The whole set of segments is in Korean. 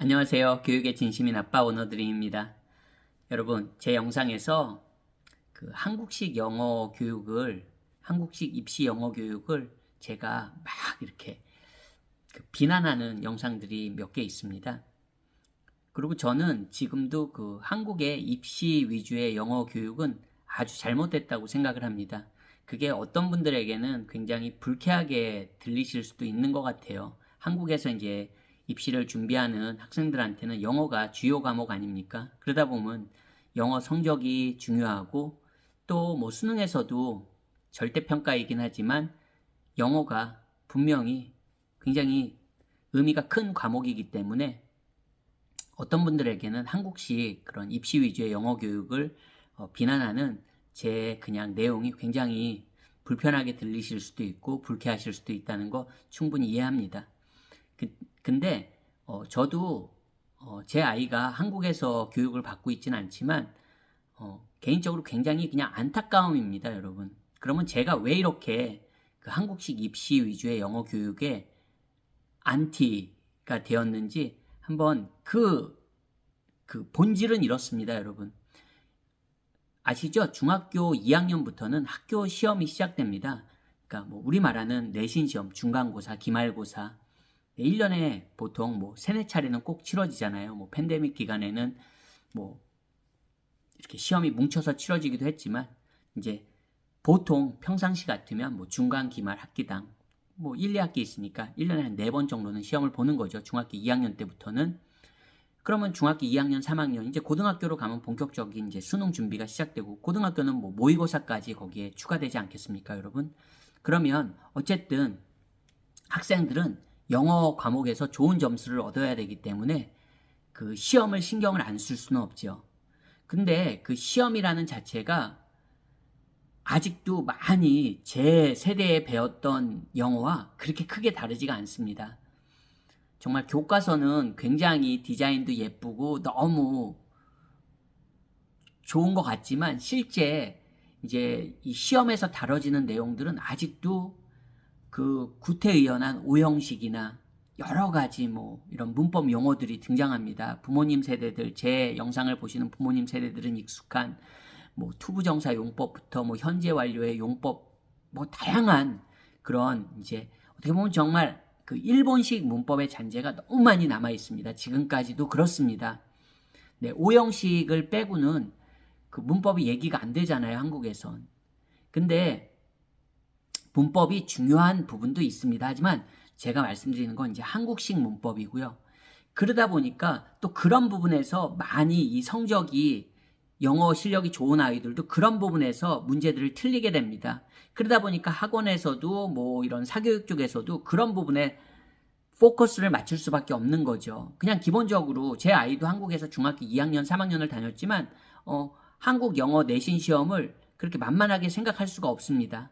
안녕하세요. 교육의 진심인 아빠 원어드림입니다. 여러분, 제 영상에서 한국식 영어 교육을, 한국식 입시 영어 교육을 제가 막 이렇게 비난하는 영상들이 몇 개 있습니다. 그리고 저는 지금도 한국의 입시 위주의 영어 교육은 아주 잘못됐다고 생각을 합니다. 그게 어떤 분들에게는 굉장히 불쾌하게 들리실 수도 있는 것 같아요. 한국에서 이제 입시를 준비하는 학생들한테는 영어가 주요 과목 아닙니까? 그러다 보면 영어 성적이 중요하고 또 뭐 수능에서도 절대평가이긴 하지만 영어가 분명히 굉장히 의미가 큰 과목이기 때문에 어떤 분들에게는 한국식 그런 입시 위주의 영어 교육을 비난하는 제 그냥 내용이 굉장히 불편하게 들리실 수도 있고 불쾌하실 수도 있다는 거 충분히 이해합니다. 근데 저도 제 아이가 한국에서 교육을 받고 있지는 않지만 개인적으로 굉장히 그냥 안타까움입니다, 여러분. 그러면 제가 왜 이렇게 한국식 입시 위주의 영어 교육에 안티가 되었는지 한번 그 본질은 이렇습니다, 여러분. 아시죠? 중학교 2학년부터는 학교 시험이 시작됩니다. 그러니까 뭐 우리 말하는 내신 시험, 중간고사, 기말고사 1년에 보통 뭐 3-4차례는 꼭 치러지잖아요. 뭐 팬데믹 기간에는 뭐 이렇게 시험이 뭉쳐서 치러지기도 했지만 이제 보통 평상시 같으면 뭐 중간 기말 학기당 뭐 1, 2학기 있으니까 1년에 한 4번 정도는 시험을 보는 거죠. 중학교 2학년 때부터는. 그러면 중학교 2학년, 3학년 이제 고등학교로 가면 본격적인 이제 수능 준비가 시작되고 고등학교는 뭐 모의고사까지 거기에 추가되지 않겠습니까, 여러분? 그러면 어쨌든 학생들은 영어 과목에서 좋은 점수를 얻어야 되기 때문에 그 시험을 신경을 안 쓸 수는 없죠. 근데 그 시험이라는 자체가 아직도 많이 제 세대에 배웠던 영어와 그렇게 크게 다르지가 않습니다. 정말 교과서는 굉장히 디자인도 예쁘고 너무 좋은 것 같지만 실제 이제 이 시험에서 다뤄지는 내용들은 아직도 그 구태의연한 오형식이나 여러 가지 뭐 이런 문법 용어들이 등장합니다. 부모님 세대들, 제 영상을 보시는 부모님 세대들은 익숙한 뭐 투부정사 용법부터 뭐 현재 완료의 용법, 뭐 다양한 그런 이제 어떻게 보면 정말 그 일본식 문법의 잔재가 너무 많이 남아 있습니다. 지금까지도 그렇습니다. 네, 오형식을 빼고는 그 문법이 얘기가 안 되잖아요, 한국에선. 근데 문법이 중요한 부분도 있습니다. 하지만 제가 말씀드리는 건 이제 한국식 문법이고요. 그러다 보니까 또 그런 부분에서 많이 이 성적이 영어 실력이 좋은 아이들도 그런 부분에서 문제들을 틀리게 됩니다. 그러다 보니까 학원에서도 뭐 이런 사교육 쪽에서도 그런 부분에 포커스를 맞출 수밖에 없는 거죠. 그냥 기본적으로 제 아이도 한국에서 중학교 2학년, 3학년을 다녔지만 한국 영어 내신 시험을 그렇게 만만하게 생각할 수가 없습니다.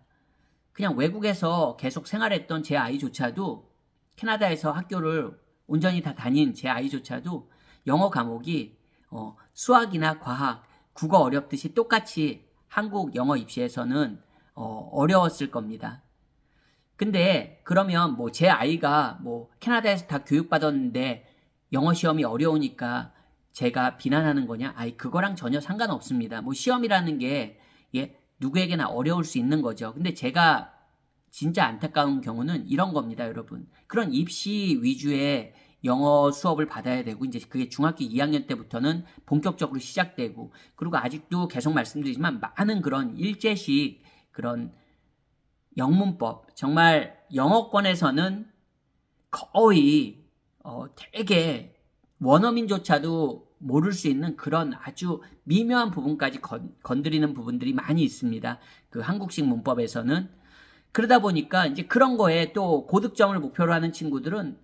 그냥 외국에서 계속 생활했던 제 아이조차도 캐나다에서 학교를 온전히 다 다닌 제 아이조차도 영어 과목이 수학이나 과학, 국어 어렵듯이 똑같이 한국 영어 입시에서는 어려웠을 겁니다. 근데 그러면 뭐 제 아이가 뭐 캐나다에서 다 교육받았는데 영어 시험이 어려우니까 제가 비난하는 거냐? 아이 그거랑 전혀 상관없습니다. 뭐 시험이라는 게 누구에게나 어려울 수 있는 거죠. 근데 제가 진짜 안타까운 경우는 이런 겁니다, 여러분. 그런 입시 위주의 영어 수업을 받아야 되고 이제 그게 중학교 2학년 때부터는 본격적으로 시작되고 그리고 아직도 계속 말씀드리지만 많은 그런 일제식 그런 영문법 정말 영어권에서는 거의 되게 원어민조차도 모를 수 있는 그런 아주 미묘한 부분까지 건드리는 부분들이 많이 있습니다. 그 한국식 문법에서는. 그러다 보니까 이제 그런 거에 또 고득점을 목표로 하는 친구들은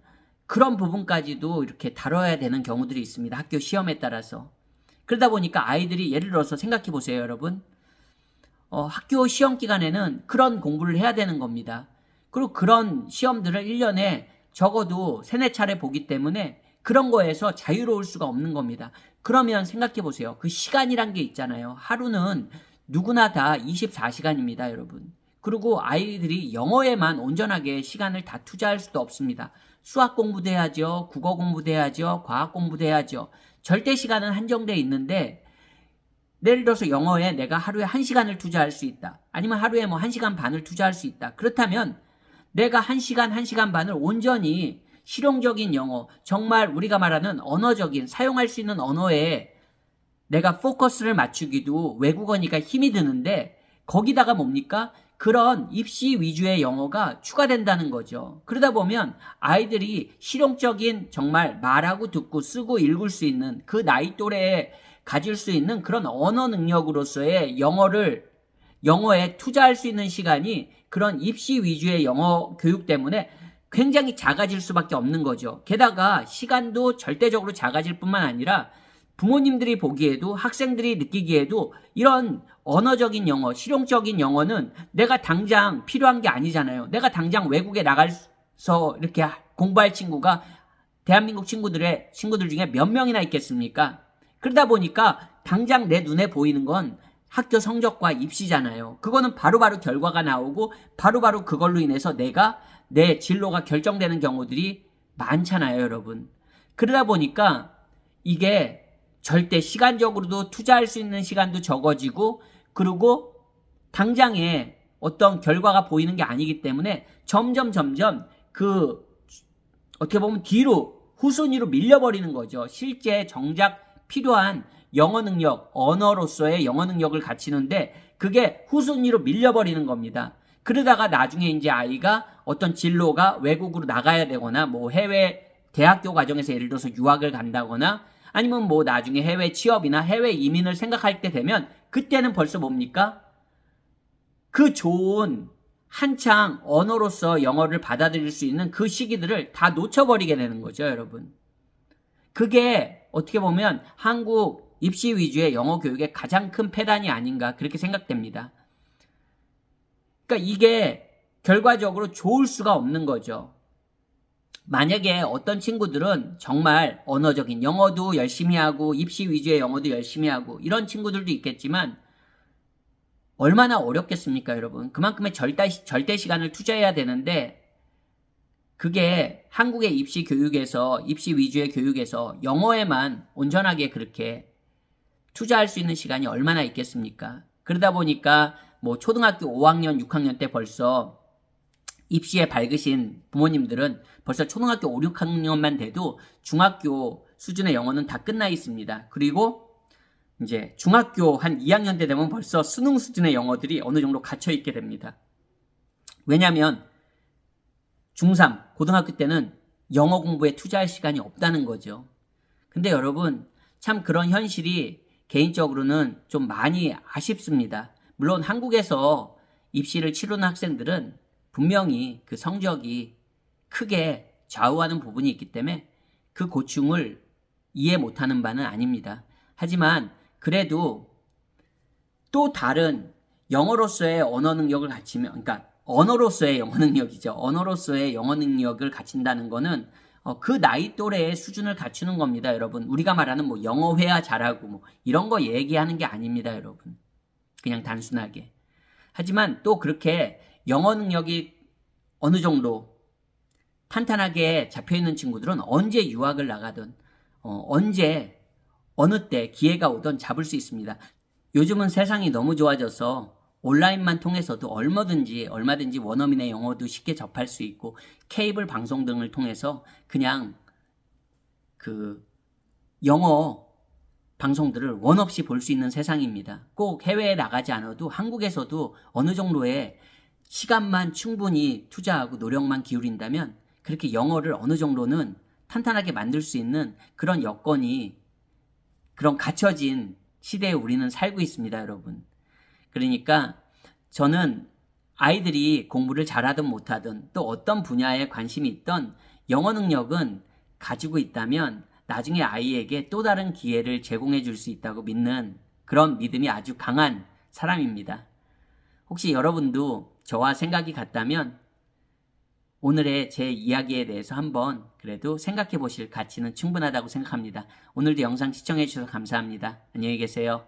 그런 부분까지도 이렇게 다뤄야 되는 경우들이 있습니다. 학교 시험에 따라서. 그러다 보니까 아이들이 예를 들어서 생각해 보세요, 여러분. 학교 시험 기간에는 그런 공부를 해야 되는 겁니다. 그리고 그런 시험들을 1년에 적어도 3-4차례 보기 때문에 그런 거에서 자유로울 수가 없는 겁니다. 그러면 생각해 보세요. 그 시간이란 게 있잖아요. 하루는 누구나 다 24시간입니다, 여러분. 그리고 아이들이 영어에만 온전하게 시간을 다 투자할 수도 없습니다. 수학 공부도 해야죠. 국어 공부도 해야죠. 과학 공부도 해야죠. 절대 시간은 한정되어 있는데 예를 들어서 영어에 내가 하루에 1시간을 투자할 수 있다. 아니면 하루에 뭐 1시간 반을 투자할 수 있다. 그렇다면 내가 1시간, 1시간 반을 온전히 실용적인 영어, 정말 우리가 말하는 언어적인, 사용할 수 있는 언어에 내가 포커스를 맞추기도 외국어니까 힘이 드는데 거기다가 뭡니까? 그런 입시 위주의 영어가 추가된다는 거죠. 그러다 보면 아이들이 실용적인 정말 말하고 듣고 쓰고 읽을 수 있는 그 나이 또래에 가질 수 있는 그런 언어 능력으로서의 영어에 투자할 수 있는 시간이 그런 입시 위주의 영어 교육 때문에 굉장히 작아질 수밖에 없는 거죠. 게다가 시간도 절대적으로 작아질 뿐만 아니라 부모님들이 보기에도 학생들이 느끼기에도 이런 언어적인 영어, 실용적인 영어는 내가 당장 필요한 게 아니잖아요. 내가 당장 외국에 나가서 이렇게 공부할 친구가 대한민국 친구들 중에 몇 명이나 있겠습니까? 그러다 보니까 당장 내 눈에 보이는 건 학교 성적과 입시잖아요. 그거는 바로바로 결과가 나오고 바로바로 그걸로 인해서 내 진로가 결정되는 경우들이 많잖아요, 여러분. 그러다 보니까 이게 절대 시간적으로도 투자할 수 있는 시간도 적어지고 그리고 당장에 어떤 결과가 보이는 게 아니기 때문에 점점 어떻게 보면 후순위로 밀려버리는 거죠. 실제 정작 필요한 영어 능력, 언어로서의 영어 능력을 갖추는데 그게 후순위로 밀려버리는 겁니다. 그러다가 나중에 이제 아이가 어떤 진로가 외국으로 나가야 되거나 뭐 해외 대학교 과정에서 예를 들어서 유학을 간다거나 아니면 뭐 나중에 해외 취업이나 해외 이민을 생각할 때 되면 그때는 벌써 뭡니까? 그 좋은 한창 언어로서 영어를 받아들일 수 있는 그 시기들을 다 놓쳐버리게 되는 거죠, 여러분. 그게 어떻게 보면 한국 입시 위주의 영어 교육의 가장 큰 폐단이 아닌가 그렇게 생각됩니다. 그러니까 이게 결과적으로 좋을 수가 없는 거죠. 만약에 어떤 친구들은 정말 언어적인 영어도 열심히 하고 입시 위주의 영어도 열심히 하고 이런 친구들도 있겠지만 얼마나 어렵겠습니까, 여러분? 그만큼의 절대 시간을 투자해야 되는데 그게 한국의 입시 위주의 교육에서 영어에만 온전하게 그렇게 투자할 수 있는 시간이 얼마나 있겠습니까? 그러다 보니까 뭐 초등학교 5학년, 6학년 때 벌써 입시에 밝으신 부모님들은 벌써 초등학교 5, 6학년만 돼도 중학교 수준의 영어는 다 끝나 있습니다. 그리고 이제 중학교 한 2학년 때 되면 벌써 수능 수준의 영어들이 어느 정도 갇혀 있게 됩니다. 왜냐하면 중3, 고등학교 때는 영어 공부에 투자할 시간이 없다는 거죠. 근데 여러분, 참 그런 현실이 개인적으로는 좀 많이 아쉽습니다. 물론 한국에서 입시를 치르는 학생들은 분명히 그 성적이 크게 좌우하는 부분이 있기 때문에 그 고충을 이해 못하는 바는 아닙니다. 하지만 그래도 또 다른 영어로서의 언어 능력을 갖추면, 그러니까 언어로서의 영어 능력이죠. 언어로서의 영어 능력을 갖춘다는 거는 그 나이 또래의 수준을 갖추는 겁니다, 여러분. 우리가 말하는 뭐 영어 회화 잘하고 뭐 이런 거 얘기하는 게 아닙니다, 여러분. 그냥 단순하게. 하지만 또 그렇게 영어 능력이 어느 정도 탄탄하게 잡혀있는 친구들은 언제 유학을 나가든 언제 어느 때 기회가 오든 잡을 수 있습니다. 요즘은 세상이 너무 좋아져서 온라인만 통해서도 얼마든지 원어민의 영어도 쉽게 접할 수 있고 케이블 방송 등을 통해서 그냥 그 영어 방송들을 원 없이 볼 수 있는 세상입니다. 꼭 해외에 나가지 않아도 한국에서도 어느 정도의 시간만 충분히 투자하고 노력만 기울인다면 그렇게 영어를 어느 정도는 탄탄하게 만들 수 있는 그런 여건이 그런 갖춰진 시대에 우리는 살고 있습니다, 여러분. 그러니까 저는 아이들이 공부를 잘하든 못하든 또 어떤 분야에 관심이 있던 영어 능력은 가지고 있다면 나중에 아이에게 또 다른 기회를 제공해 줄 수 있다고 믿는 그런 믿음이 아주 강한 사람입니다. 혹시 여러분도 저와 생각이 같다면 오늘의 제 이야기에 대해서 한번 그래도 생각해 보실 가치는 충분하다고 생각합니다. 오늘도 영상 시청해 주셔서 감사합니다. 안녕히 계세요.